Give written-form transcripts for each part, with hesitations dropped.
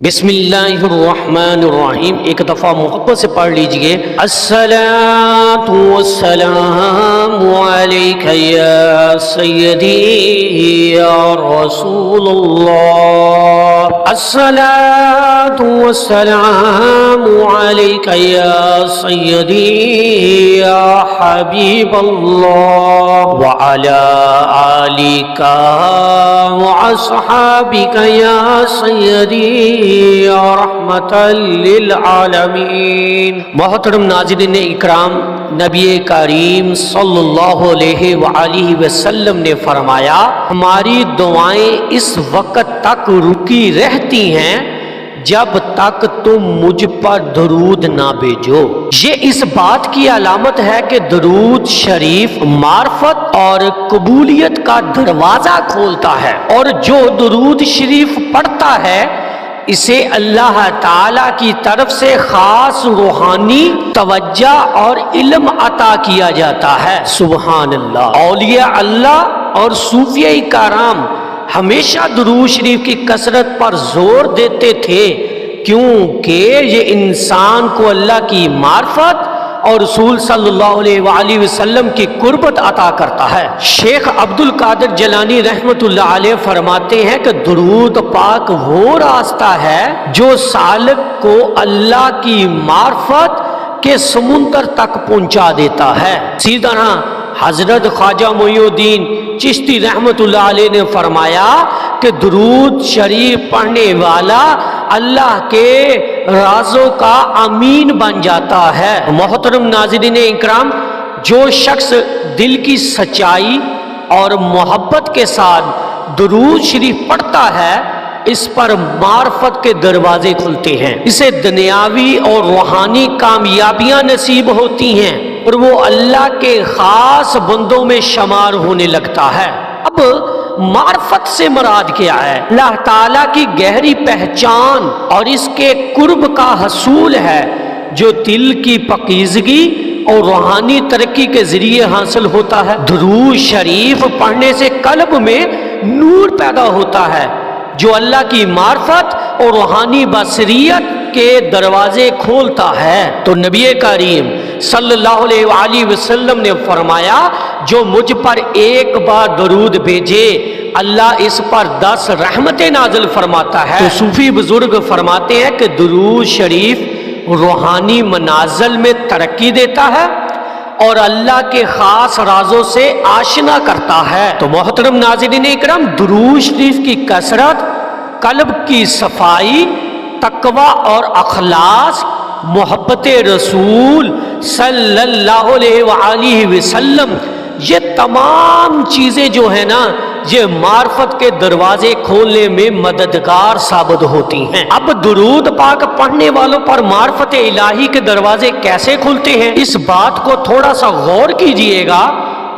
بسم اللہ الرحمن الرحیم، ایک دفعہ محبت سے پڑھ لیجئے۔ الصلاۃ والسلام علیک یا سیدی یا رسول اللہ، الصلاۃ والسلام علیک یا سیدی یا حبیب اللہ وعلی آلک واصحابک یا سیدی یا رحمت للعالمین۔ محترم ناظرین اکرام، نبی کریم صلی اللہ علیہ وآلہ وسلم نے فرمایا، ہماری دعائیں اس وقت تک رکی رہتی ہیں جب تک تم مجھ پر درود نہ بھیجو۔ یہ اس بات کی علامت ہے کہ درود شریف معرفت اور قبولیت کا دروازہ کھولتا ہے، اور جو درود شریف پڑھتا ہے اسے اللہ تعالی کی طرف سے خاص روحانی توجہ اور علم عطا کیا جاتا ہے۔ سبحان اللہ۔ اولیاء اللہ اور صوفیاء کرام ہمیشہ درود شریف کی کثرت پر زور دیتے تھے، کیونکہ یہ انسان کو اللہ کی معرفت اور رسول صلی اللہ علیہ وآلہ وسلم کی قربت عطا کرتا ہے۔ شیخ عبد القادر جیلانی رحمت اللہ علیہ فرماتے ہیں کہ درود پاک وہ راستہ ہے جو سالک کو اللہ کی معرفت کے سمندر تک پہنچا دیتا ہے۔ اسی طرح حضرت خواجہ معین الدین چشتی رحمت اللہ علیہ نے فرمایا کہ درود شریف پڑھنے والا اللہ کے رازوں کا امین بن جاتا ہے۔ محترم ناظرین اکرام، جو شخص دل کی سچائی اور محبت کے ساتھ درود شریف پڑھتا ہے اس پر معرفت کے دروازے کھلتے ہیں، اسے دنیاوی اور روحانی کامیابیاں نصیب ہوتی ہیں اور وہ اللہ کے خاص بندوں میں شمار ہونے لگتا ہے۔ اب معرفت سے مراد کیا ہے؟ اللہ تعالیٰ کی گہری پہچان اور اس کے قرب کا حصول ہے جو دل کی پاکیزگی اور روحانی ترقی کے ذریعے حاصل ہوتا ہے۔ درود شریف پڑھنے سے قلب میں نور پیدا ہوتا ہے جو اللہ کی معرفت اور روحانی بصیرت کے دروازے کھولتا ہے۔ تو نبی کریم صلی اللہ علیہ وآلہ وسلم نے فرمایا، جو مجھ پر ایک بار درود بھیجے اللہ اس پر 10 رحمتیں نازل فرماتا ہے۔ تو صوفی بزرگ فرماتے ہیں کہ درود شریف روحانی منازل میں ترقی دیتا ہے اور اللہ کے خاص رازوں سے آشنا کرتا ہے۔ تو محترم ناظرین اکرام، درود شریف کی کثرت قلب کی صفائی، تقوی اور اخلاص، محبت رسول صلی اللہ علیہ وآلہ وسلم، یہ تمام چیزیں جو ہیں نا، یہ معرفت کے دروازے کھولنے میں مددگار ثابت ہوتی ہیں۔ اب درود پاک پڑھنے والوں پر معرفت الہی کے دروازے کیسے کھلتے ہیں، اس بات کو تھوڑا سا غور کیجئے گا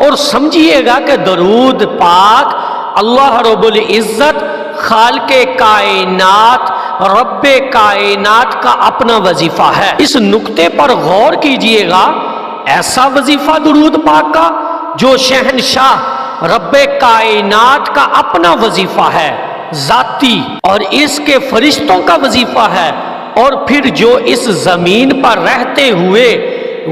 اور سمجھیے گا کہ درود پاک اللہ رب العزت خالق کائنات رب کائنات کا اپنا وظیفہ ہے۔ اس نقطے پر غور کیجئے گا، ایسا وظیفہ درود پاک کا جو شہنشاہ رب کائنات کا اپنا وظیفہ ہے، ذاتی، اور اس کے فرشتوں کا وظیفہ ہے، اور پھر جو اس زمین پر رہتے ہوئے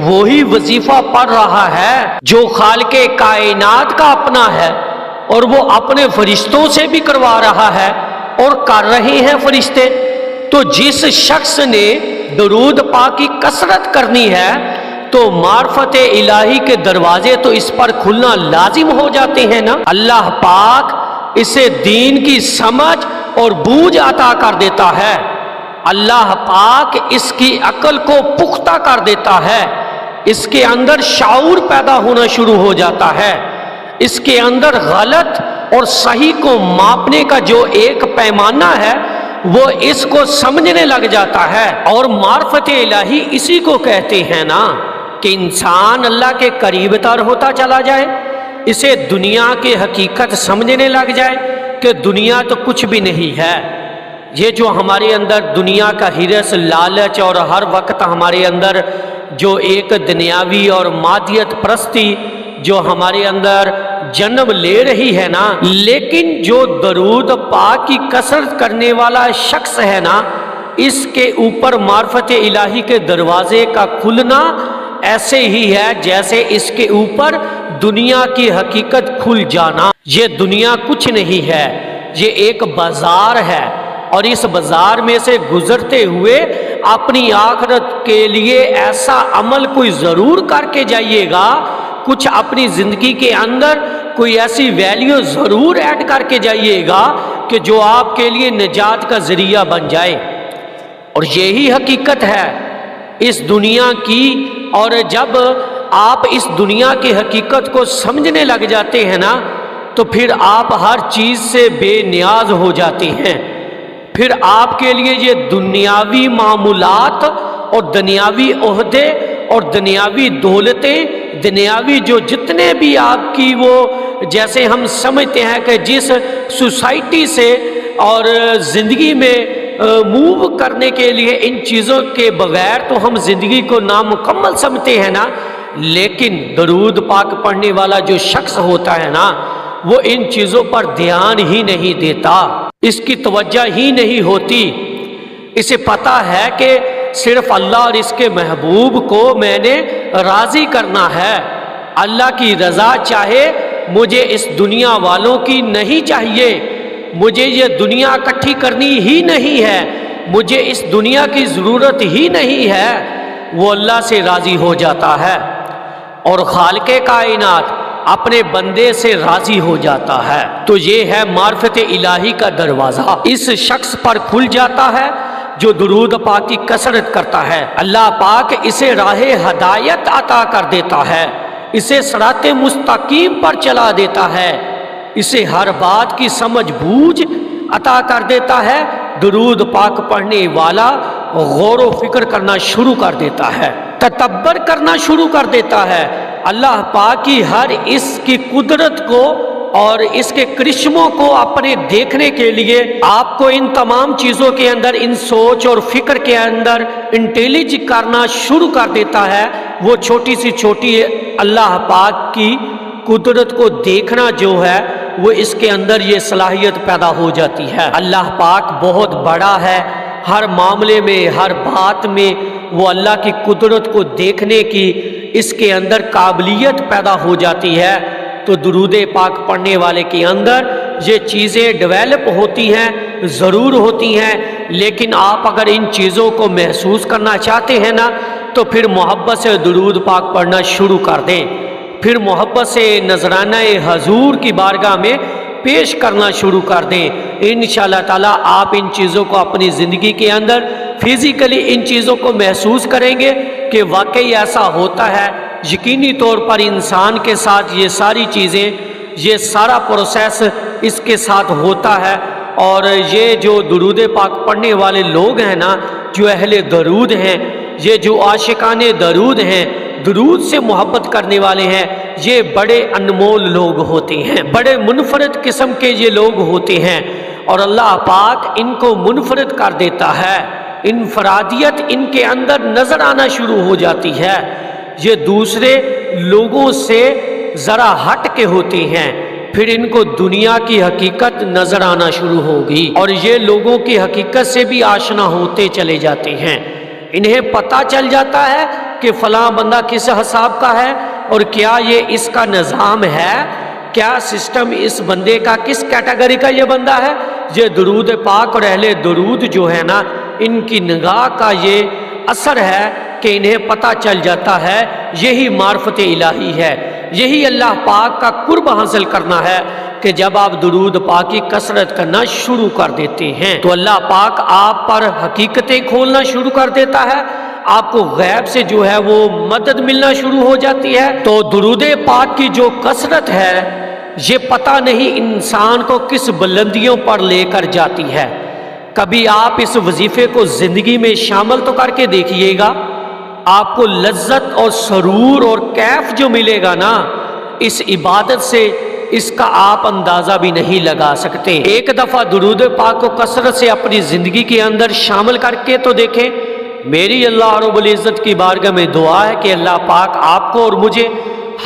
وہی وظیفہ پڑھ رہا ہے جو خالق کائنات کا اپنا ہے، اور وہ اپنے فرشتوں سے بھی کروا رہا ہے اور کر رہے ہیں فرشتے۔ تو جس شخص نے درود پاک کی کثرت کرنی ہے تو معرفت الہی کے دروازے تو اس پر کھلنا لازم ہو جاتے ہیں نا۔ اللہ پاک اسے دین کی سمجھ اور بوجھ عطا کر دیتا ہے، اللہ پاک اس کی عقل کو پختہ کر دیتا ہے، اس کے اندر شعور پیدا ہونا شروع ہو جاتا ہے، اس کے اندر غلط اور صحیح کو ماپنے کا جو ایک پیمانہ ہے وہ اس کو سمجھنے لگ جاتا ہے۔ اور معرفت الہی اسی کو کہتے ہیں نا کہ انسان اللہ کے قریب تر ہوتا چلا جائے، اسے دنیا کی حقیقت سمجھنے لگ جائے کہ دنیا تو کچھ بھی نہیں ہے۔ یہ جو ہمارے اندر دنیا کا حرص، لالچ اور ہر وقت ہمارے اندر جو ایک دنیاوی اور مادیت پرستی جو ہمارے اندر جنم لے رہی ہے نا، لیکن جو درود پاک کی کثرت کرنے والا شخص ہے نا، اس کے اوپر معرفت الہی کے دروازے کا کھلنا ایسے ہی ہے جیسے اس کے اوپر دنیا کی حقیقت کھل جانا۔ یہ دنیا کچھ نہیں ہے، یہ ایک بازار ہے، اور اس بازار میں سے گزرتے ہوئے اپنی آخرت کے لیے ایسا عمل کوئی ضرور کر کے جائیے گا، کچھ اپنی زندگی کے اندر کوئی ایسی ویلیو ضرور ایڈ کر کے جائیے گا کہ جو آپ کے لیے نجات کا ذریعہ بن جائے۔ اور یہی حقیقت ہے اس دنیا کی، اور جب آپ اس دنیا کی حقیقت کو سمجھنے لگ جاتے ہیں نا تو پھر آپ ہر چیز سے بے نیاز ہو جاتے ہیں۔ پھر آپ کے لیے یہ دنیاوی معمولات اور دنیاوی عہدے اور دنیاوی دولتیں، دنیاوی جو جتنے بھی آپ کی وہ جیسے ہم سمجھتے ہیں کہ جس سوسائٹی سے اور زندگی میں موو کرنے کے لیے ان چیزوں کے بغیر تو ہم زندگی کو نامکمل سمجھتے ہیں نا، لیکن درود پاک پڑھنے والا جو شخص ہوتا ہے نا وہ ان چیزوں پر دھیان ہی نہیں دیتا، اس کی توجہ ہی نہیں ہوتی۔ اسے پتا ہے کہ صرف اللہ اور اس کے محبوب کو میں نے راضی کرنا ہے، اللہ کی رضا چاہے مجھے اس دنیا والوں کی نہیں چاہیے، مجھے یہ دنیا اکٹھی کرنی ہی نہیں ہے، مجھے اس دنیا کی ضرورت ہی نہیں ہے، وہ اللہ سے راضی ہو جاتا ہے، اور خالق کائنات اپنے بندے سے راضی ہو جاتا ہے۔ تو یہ ہے معرفت الہی کا دروازہ، اس شخص پر کھل جاتا ہے جو درود پاک کی کثرت کرتا ہے۔ اللہ پاک اسے راہ ہدایت عطا کر دیتا ہے، اسے صراط مستقیم پر چلا دیتا ہے، اسے ہر بات کی سمجھ بوجھ عطا کر دیتا ہے۔ درود پاک پڑھنے والا غور و فکر کرنا شروع کر دیتا ہے، تدبر کرنا شروع کر دیتا ہے، اللہ پاک کی ہر اس کی قدرت کو اور اس کے کرشموں کو اپنے دیکھنے کے لیے آپ کو ان تمام چیزوں کے اندر، ان سوچ اور فکر کے اندر انٹیلیج کرنا شروع کر دیتا ہے۔ وہ چھوٹی سی چھوٹی اللہ پاک کی قدرت کو دیکھنا جو ہے وہ اس کے اندر یہ صلاحیت پیدا ہو جاتی ہے۔ اللہ پاک بہت بڑا ہے، ہر معاملے میں ہر بات میں وہ اللہ کی قدرت کو دیکھنے کی اس کے اندر قابلیت پیدا ہو جاتی ہے۔ تو درود پاک پڑھنے والے کے اندر یہ چیزیں ڈیولپ ہوتی ہیں، ضرور ہوتی ہیں، لیکن آپ اگر ان چیزوں کو محسوس کرنا چاہتے ہیں نا تو پھر محبت سے درود پاک پڑھنا شروع کر دیں، پھر محبت سے نذرانہ حضور کی بارگاہ میں پیش کرنا شروع کر دیں۔ انشاءاللہ تعالی آپ ان چیزوں کو اپنی زندگی کے اندر فزیکلی ان چیزوں کو محسوس کریں گے کہ واقعی ایسا ہوتا ہے۔ یقینی طور پر انسان کے ساتھ یہ ساری چیزیں، یہ سارا پروسیس اس کے ساتھ ہوتا ہے، اور یہ جو درود پاک پڑھنے والے لوگ ہیں نا، جو اہل درود ہیں، یہ جو عاشقان درود ہیں، درود سے محبت کرنے والے ہیں، یہ بڑے انمول لوگ ہوتے ہیں، بڑے منفرد قسم کے یہ لوگ ہوتے ہیں، اور اللہ پاک ان کو منفرد کر دیتا ہے، انفرادیت ان کے اندر نظر آنا شروع ہو جاتی ہے، یہ دوسرے لوگوں سے ذرا ہٹ کے ہوتے ہیں، پھر ان کو دنیا کی حقیقت نظر آنا شروع ہوگی، اور یہ لوگوں کی حقیقت سے بھی آشنا ہوتے چلے جاتے ہیں۔ انہیں پتہ چل جاتا ہے کہ فلاں بندہ کس حساب کا ہے، اور کیا یہ اس کا نظام ہے، کیا سسٹم اس بندے کا، کس کیٹیگری کا یہ بندہ ہے۔ یہ درود پاک اور اہل درود جو ہے نا، ان کی نگاہ کا یہ اثر ہے کہ انہیں پتہ چل جاتا ہے یہی معرفت الہی ہے، یہی اللہ پاک کا قرب حاصل کرنا ہے کہ جب آپ درود پاک کی کثرت کرنا شروع کر دیتے ہیں تو اللہ پاک آپ پر حقیقتیں کھولنا شروع کر دیتا ہے، آپ کو غیب سے جو ہے وہ مدد ملنا شروع ہو جاتی ہے۔ تو درود پاک کی جو کثرت ہے یہ پتہ نہیں انسان کو کس بلندیوں پر لے کر جاتی ہے۔ کبھی آپ اس وظیفے کو زندگی میں شامل تو کر کے دیکھیے گا، آپ کو لذت اور سرور اور کیف جو ملے گا نا اس عبادت سے، اس کا آپ اندازہ بھی نہیں لگا سکتے۔ ایک دفعہ درود پاک کو کثرت سے اپنی زندگی کے اندر شامل کر کے تو دیکھیں۔ میری اللہ رب العزت کی بارگاہ میں دعا ہے کہ اللہ پاک آپ کو اور مجھے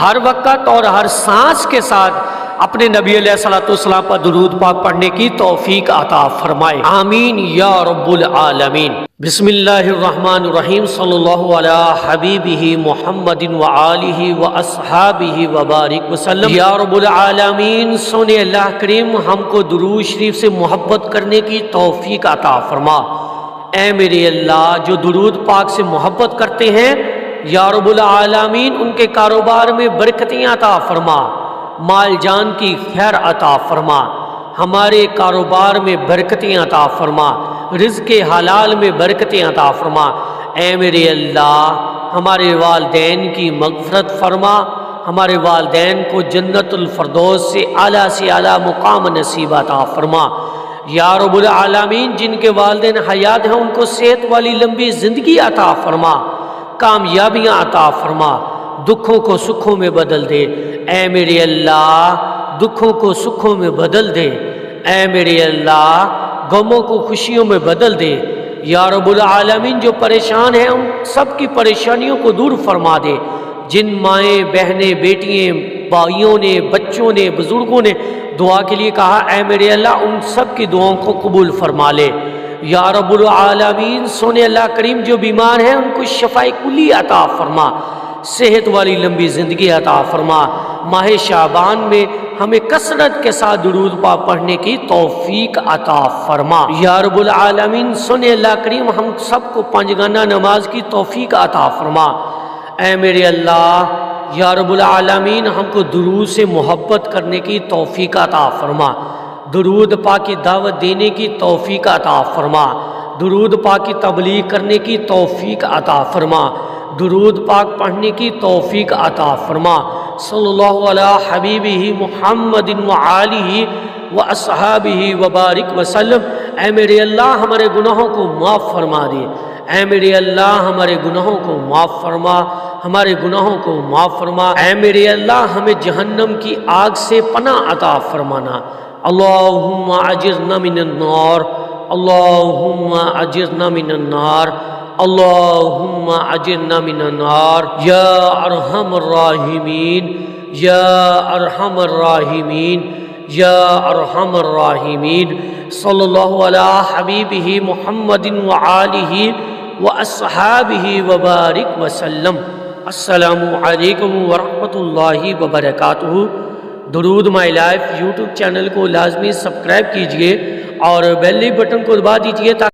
ہر وقت اور ہر سانس کے ساتھ اپنے نبی علیہ الصلوۃ والسلام پر درود پاک پڑھنے کی توفیق عطا فرمائے، آمین یا رب العالمین۔ بسم اللہ الرحمن الرحیم، صلی اللہ علی حبیبہ محمد وآلہ واصحابہ وبارک وسلم۔ یا رب العالمین، سونے اللہ کریم ہم کو درود شریف سے محبت کرنے کی توفیق عطا فرما۔ اے میرے اللہ، جو درود پاک سے محبت کرتے ہیں یا رب العالمین ان کے کاروبار میں برکتیں عطا فرما، مال جان کی خیر عطا فرما، ہمارے کاروبار میں برکتیں عطا فرما، رزق حلال میں برکتیں عطا فرما۔ اے میرے اللہ، ہمارے والدین کی مغفرت فرما، ہمارے والدین کو جنت الفردوس سے اعلیٰ مقام نصیب عطا فرما۔ یا رب العالمین، جن کے والدین حیات ہیں ان کو صحت والی لمبی زندگی عطا فرما، کامیابیاں عطا فرما، دکھوں کو سکھوں میں بدل دے۔ اے میرے اللہ، دکھوں کو سکھوں میں بدل دے۔ اے میرے اللہ، غموں کو خوشیوں میں بدل دے۔ یا رب العالمین، جو پریشان ہیں ان سب کی پریشانیوں کو دور فرما دے۔ جن مائیں، بہنیں، بیٹیاں، بھائیوں نے، بچوں نے، بزرگوں نے دعا کے لیے کہا، اے میرے اللہ ان سب کی دعاؤں کو قبول فرما لے۔ یا رب العالمین، سونے اللہ کریم جو بیمار ہیں ان کو شفاء کلی عطا فرما، صحت والی لمبی زندگی عطا فرما۔ ماہ شعبان میں ہمیں کثرت کے ساتھ درود پاک پڑھنے کی توفیق عطا فرما۔ یا رب العالمین، سونے اللہ کریم ہم سب کو پنجگانہ نماز کی توفیق عطا فرما۔ اے میرے اللہ، یا رب العالمین ہم کو درود سے محبت کرنے کی توفیق عطا فرما، درود پاک کی دعوت دینے کی توفیق عطا فرما، درود پاک کی تبلیغ کرنے کی توفیق عطا فرما، درود پاک پڑھنے کی توفیق عطا فرما۔ صلی اللہ علی حبیبہ محمد وآلہ واصحابہ وبارک وسلم۔ اے میرے اللہ، ہمارے گناہوں کو معاف فرما دے۔ اے میرے اللہ، ہمارے گناہوں کو معاف فرما، ہمارے گناہوں کو معاف فرما۔ اے میرے اللہ، ہمیں جہنم کی آگ سے پناہ عطا فرمانا۔ اللہم اجرنا من النار، اللہم اجرنا من النار، اللہم اجرنا من النار، یا ارحم الراحمین، یا ارحم الراحمین، یا ارحم الراحمین۔ صلی اللہ علی حبیبہ محمد وآلہ واصحابہ وبارک وسلم۔ السلام علیکم ورحمۃ اللہ وبرکاتہ۔ درود مائی لائف یوٹیوب چینل کو لازمی سبسکرائب کیجئے اور بیل بٹن کو دبا دیجئے تاکہ